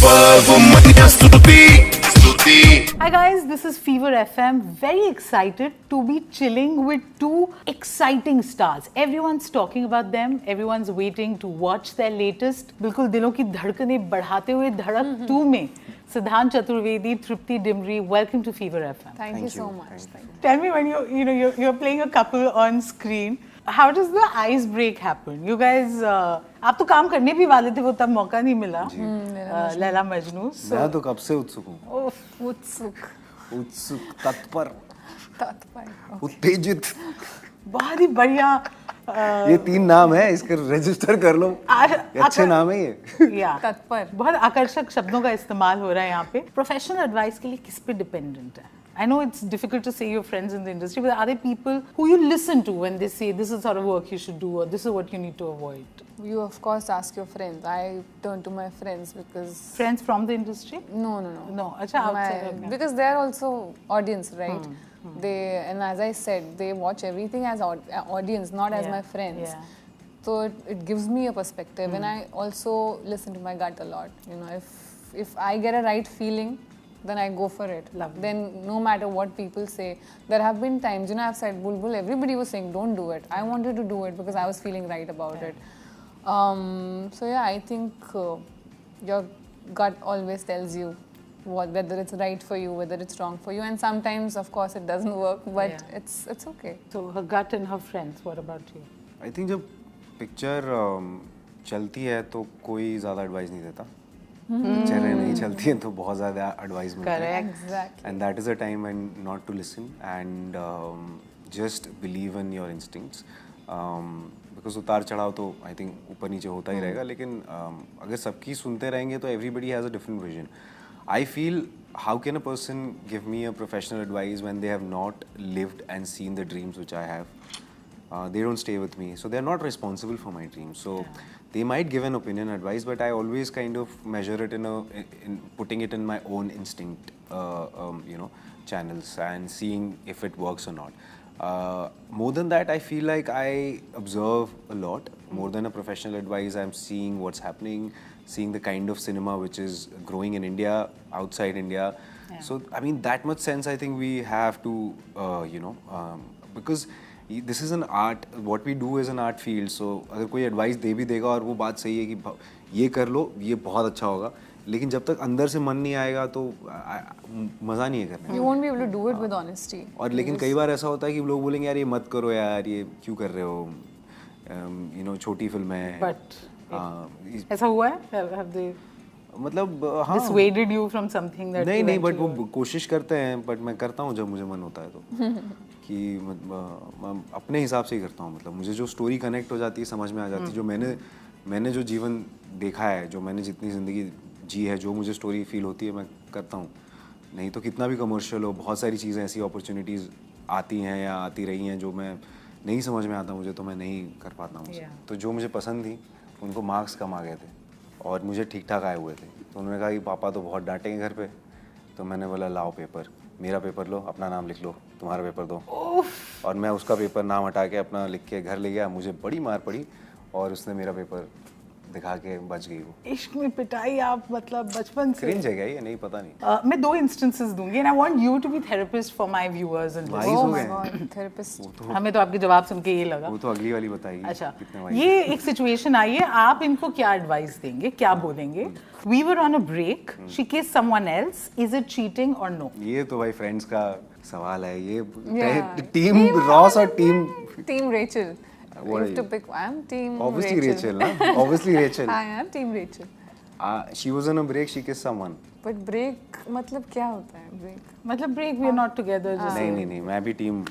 Hi guys, this is Fever FM. Very excited to be chilling with two exciting stars. Everyone's talking about them. Everyone's waiting to watch their latest. बिल्कुल दिलों की धड़कनें बढ़ाते हुए धड़क 2 में सिद्धांत Chaturvedi, Tripti Dimri. Welcome to Fever FM. Thank you so much. Thank you. Tell me when you're playing a couple on screen. How does the ice break happen? You guys, आप तो काम करने भी वाले थे, वो तब मौका नहीं मिला. लैला मजनू. मैं तो कब से उत्सुक हूँ. उत्सुक, तत्पर, उत्तेजित. बहुत ही बढ़िया. ये 3 नाम है, इसके रजिस्टर कर लो. अच्छे नाम है ये. या तत्पर. बहुत आकर्षक शब्दों का इस्तेमाल हो रहा है यहाँ पे. प्रोफेशनल एडवाइस के लिए किस पे डिपेंडेंट है? I know it's difficult to say your friends in the industry, but are there people who you listen to when they say this is the sort of work you should do or this is what you need to avoid? You of course ask your friends. I turn to my friends because Friends from the industry? no. No, acha outside. Okay. Because they are also audience, right? They, and as I said, they watch everything as audience, not as my friends. Yeah. So it gives me a perspective, and I also listen to my gut a lot. You know, if I get a right feeling, then I go for it. Lovely. Then no matter what people say, there have been times, you know, I've said Bulbul, everybody was saying don't do it. I wanted to do it because I was feeling right about it. So yeah, I think your gut always tells you whether it's right for you, whether it's wrong for you, and sometimes of course it doesn't work, but it's okay. So her gut and her friends, what about you? I think जब picture चलती है तो कोई ज़्यादा advice नहीं देता. पिक्चरें नहीं चलती हैं तो बहुत ज़्यादा एडवाइस मिलती है. Correct. Exactly. And that is a time when not to listen and just believe in your instincts. Because उतार चढ़ाव तो I think ऊपर नीचे होता ही रहेगा, लेकिन अगर सबकी सुनते रहेंगे तो everybody has a different vision. I feel how can a person give me a professional advice when they have not lived and seen the dreams which I have? They don't stay with me, so they're not responsible for my dreams. So they might give an opinion, advice, but I always kind of measure it in putting it in my own instinct, channels and seeing if it works or not. More than that, I feel like I observe a lot. More than a professional advice, I'm seeing what's happening, seeing the kind of cinema which is growing in India, outside India. Yeah. So, I mean, that much sense I think we have to, because this is an art. What we do is an art field. So अगर कोई advice दे भी देगा और वो बात सही है कि ये कर लो, ये बहुत अच्छा होगा, लेकिन जब तक अंदर से मन नहीं आएगा तो मज़ा नहीं है करने. You won't be able to do it with honesty. और लेकिन कई बार ऐसा होता है कि लोग बोलेंगे यार ये मत करो यार, ये क्यों कर रहे हो, छोटी फिल्म है. But ऐसा हुआ है? Have they मतलब हाँ. dissuaded you from something that नहीं, बट वो कोशिश करते हैं, बट मैं करता हूँ जब मुझे मन होता है तो. कि मैं अपने हिसाब से ही करता हूँ. मतलब मुझे जो स्टोरी कनेक्ट हो जाती है, समझ में आ जाती है, जो मैंने जो जीवन देखा है, जो मैंने जितनी ज़िंदगी जी है, जो मुझे स्टोरी फील होती है, मैं करता हूँ. नहीं तो कितना भी कमर्शियल हो, बहुत सारी चीज़ें ऐसी अपॉर्चुनिटीज़ आती हैं या आती रही हैं जो मैं नहीं समझ में आता मुझे, तो मैं नहीं कर पाता हूँ. तो जो मुझे पसंद थी उनको मार्क्स कम आ गए थे और मुझे ठीक ठाक आए हुए थे. तो उन्होंने कहा कि पापा तो बहुत डांटेंगे घर पे. तो मैंने बोला लाओ पेपर, मेरा पेपर लो, अपना नाम लिख लो, तुम्हारा पेपर दो. और मैं उसका पेपर नाम हटा के अपना लिख के घर ले गया. मुझे बड़ी मार पड़ी और उसने मेरा पेपर दिखा के बच गई. वो इश्क में पिटाई आप मतलब बचपन से. क्रिंज है क्या ये? नहीं पता नहीं. मैं 2 इंस्टेंसेस दूंगी and I want you to be therapist for my viewers and wise हो गए. Therapist. हमें तो आपके जवाब सुन के ये लगा. वो तो अगली वाली बताएगी. अच्छा, कितने वाइज. ये एक सिचुएशन आई है, आप इनको क्या एडवाइस देंगे, क्या बोलेंगे? We were on a break. She kissed someone else. Is it cheating or no? ये तो भाई फ्रेंड्स का सवाल है. ये टीम रॉस और team Rachel. What you are have to you? pick. I'm team Obviously Rachel, na? Obviously Rachel. I am team Rachel. She was on a break. She kissed someone. But break मतलब क्या होता है break? मतलब break we are not together. Just नहीं, मैं भी team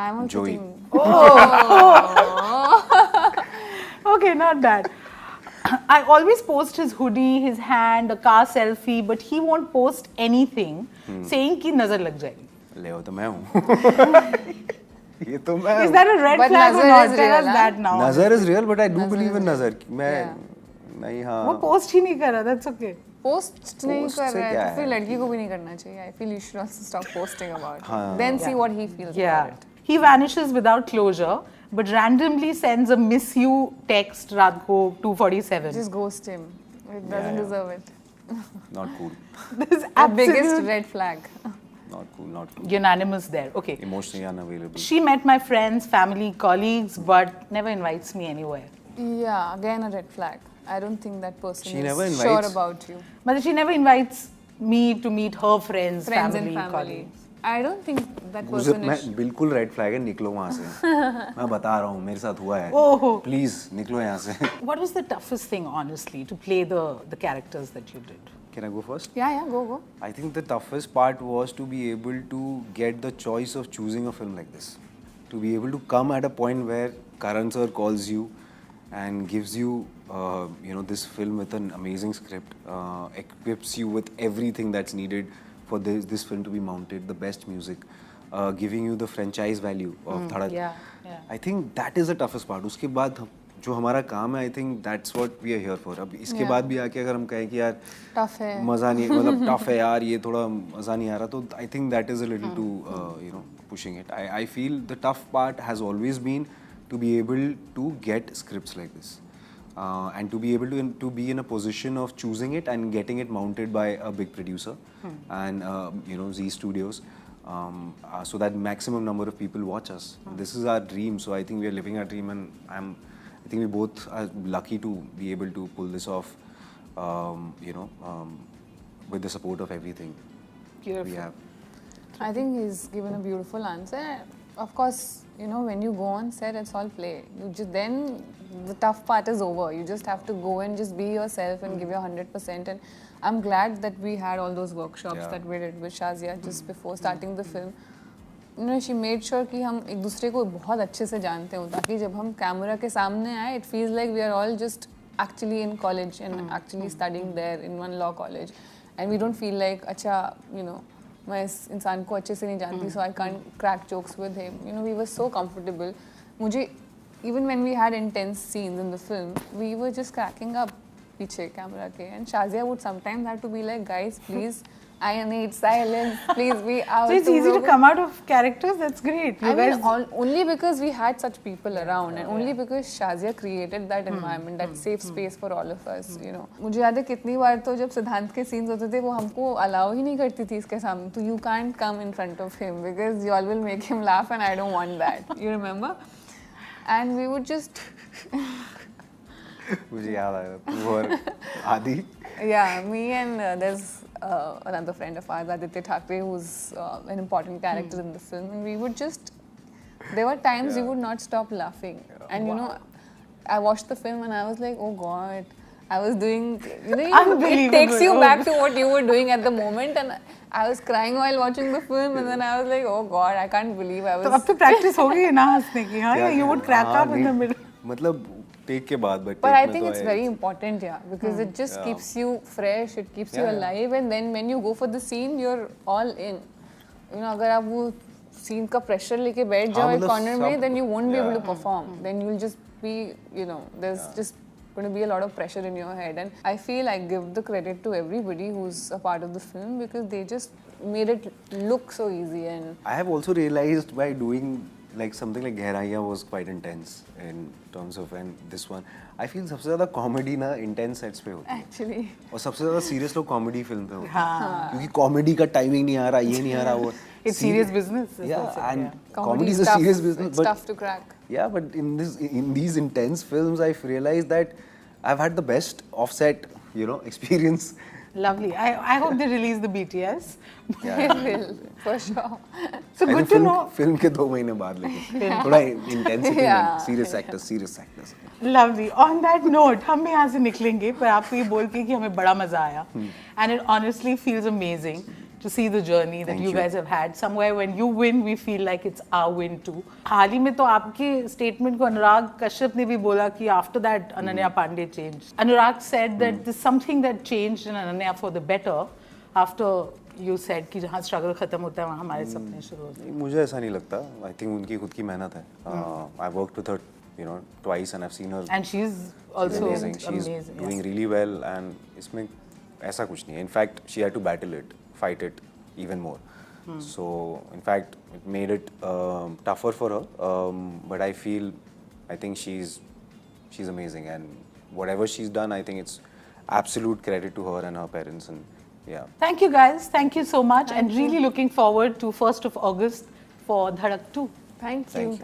I'm also Joey. team. Okay, not bad. I always post his hoodie, his hand, a car selfie, but he won't post anything saying कि नजर लग जाएगी. ले तो मैं हूँ. ये तो मैं. Is that a red But flag or nazar not? is Tell us real, that now. नजर is real, but I do believe in नजर. मैं नहीं. हाँ. वो post ही नहीं कर रहा. That's okay. पोस्ट नहीं Post कर से रहा है क्या तो फिर है? लड़की को भी नहीं करना चाहिए. I feel you should also stop posting about it. हाँ. Then see what he feels Yeah. about it. He vanishes without closure, but randomly sends a miss you text रात को 2:47. Just ghost him. It doesn't deserve it. Not cool. There's The biggest absolute red flag. Not cool. Not cool. unanimous there. Okay. Emotionally unavailable. She met my friends, family, colleagues, but never invites me anywhere. Yeah, again a red flag. I don't think that person She is never sure invites- about you. But she never invites me to meet her friends, Friends family, and family. colleagues. I don't think that मुझे person मैं is. बिल्कुल red flag है, निकलो वहाँ से. मैं बता रहा हूँ, मेरे साथ हुआ है. ओहो. Please निकलो यहाँ से. What was the toughest thing, honestly, to play the characters that you did? Can I go first? Yeah, go. I think the toughest part was to be able to get the choice of choosing a film like this. To be able to come at a point where Karan sir calls you and gives you, this film with an amazing script, equips you with everything that's needed for this film to be mounted, the best music, giving you the franchise value of Dhadak. Yeah. I think that is the toughest part. उसके बाद जो हमारा काम है, I think that's what we are here for. अब इसके बाद भी आके अगर हम कहें कि यार Tough है. मज़ा नहीं, मतलब टफ है यार, ये थोड़ा मज़ा नहीं आ रहा, तो I think that is a little too pushing it. I feel the tough part has always been to be able to get scripts like this, and to be able to be in a position of choosing it and getting it mounted by a big producer and Z Studios, so that maximum number of people watch us. This is our dream, so I think we are living our dream, and I think we both are lucky to be able to pull this off, with the support of everything we Beautiful. have. I think he's given a beautiful answer. Of course, when you go on set, it's all play. Then the tough part is over. You just have to go and just be yourself and give your 100%. And I'm glad that we had all those workshops that we did with Shazia just before starting the film. She made sure कि हम एक दूसरे को बहुत अच्छे से जानते हो, ताकि जब हम कैमरा के सामने आए, it feels like we are all just actually in college and actually studying there in one law college, and we don't feel like अच्छा मैं इस इंसान को अच्छे से नहीं जानती, so I can't crack jokes with him. We were so comfortable. मुझे even when we had intense scenes in the film, we were just cracking up पीछे कैमरा के, and Shazia would sometimes have to be like, guys, please, I need silence, please be out. So it's easy to come out of characters. That's great. You I guys, mean, only because we had such people around, and only because Shazia created that environment, that safe space for all of us. मुझे याद है कितनी बार तो जब सिद्धांत के scenes होते थे, वो हमको allow ही नहीं करती थी इसके सामने. तो you can't come in front of him because you all will make him laugh, and I don't want that. You remember? And we would just. मुझे याद आया तू और आदि. Yeah, me and there's another friend of ours, Aditya Thackeray, who's an important character in the film, and we would just. There were times we would not stop laughing, and I watched the film and I was like, oh God, I was doing. It takes you back to what you were doing at the moment, and I was crying while watching the film, and then I was like, oh God, I can't believe I was. तो अब तो practice हो गई है ना हंसने की, हाँ? You would crack up in the middle. मतलब take के बाद, but I think it's very important, because it just keeps you fresh, it keeps you alive, and then when you go for the scene, you're all in. अगर आप वो scene का pressure लेके बैठ जाओ एक corner में, then you won't be able to perform. Then you'll just be, there's just going to be a lot of pressure in your head. And I feel I give the credit to everybody who's a part of the film, because they just made it look so easy. And I have also realized by doing like something like Gehraiyaan was quite intense in terms of, and this one I feel सबसे ज़्यादा comedy ना intense sets पे होती है. actually, और सबसे ज़्यादा serious लोग comedy film पे होते हैं. क्योंकि comedy का timing नहीं आ रहा, ये नहीं आ रहा वो. It's serious business. Yeah, and comedy comedy is a tough. serious business. It's but tough to crack. Yeah, but in these intense films, I've realized that I've had the best offset, experience. Lovely. I hope they release the BTS. It will, for sure. So I good think to know. Film के 2 महीने बाद लेकिन थोड़ा intensity में serious actors. Lovely. On that note, हम भी यहाँ से निकलेंगे, पर आपको ये बोल के कि हमें बड़ा मजा आया. And it honestly feels amazing to see the journey that you guys have had. Somewhere when you win, we feel like it's our win too. हाल ही में तो आपके statement को अनुराग कश्यप ने भी बोला कि after that Ananya Pandey changed. Anurag said that there's something that changed in Ananya for the better after you said कि जहाँ struggle खत्म होता है वहाँ हमारे सपने शुरू होते हैं. मुझे ऐसा नहीं लगता. I think उनकी खुद की मेहनत है. I've worked with her, twice, and I've seen her. And she's also amazing. She's doing really well, and इसमें ऐसा कुछ नहीं है. In fact, she had to battle it, fight it even more. So, in fact, it made it tougher for her. But I think she's amazing, and whatever she's done, I think it's absolute credit to her and her parents, and yeah. Thank you guys. Thank you so much. And really looking forward to 1st of August for Dhadak 2. Thank you.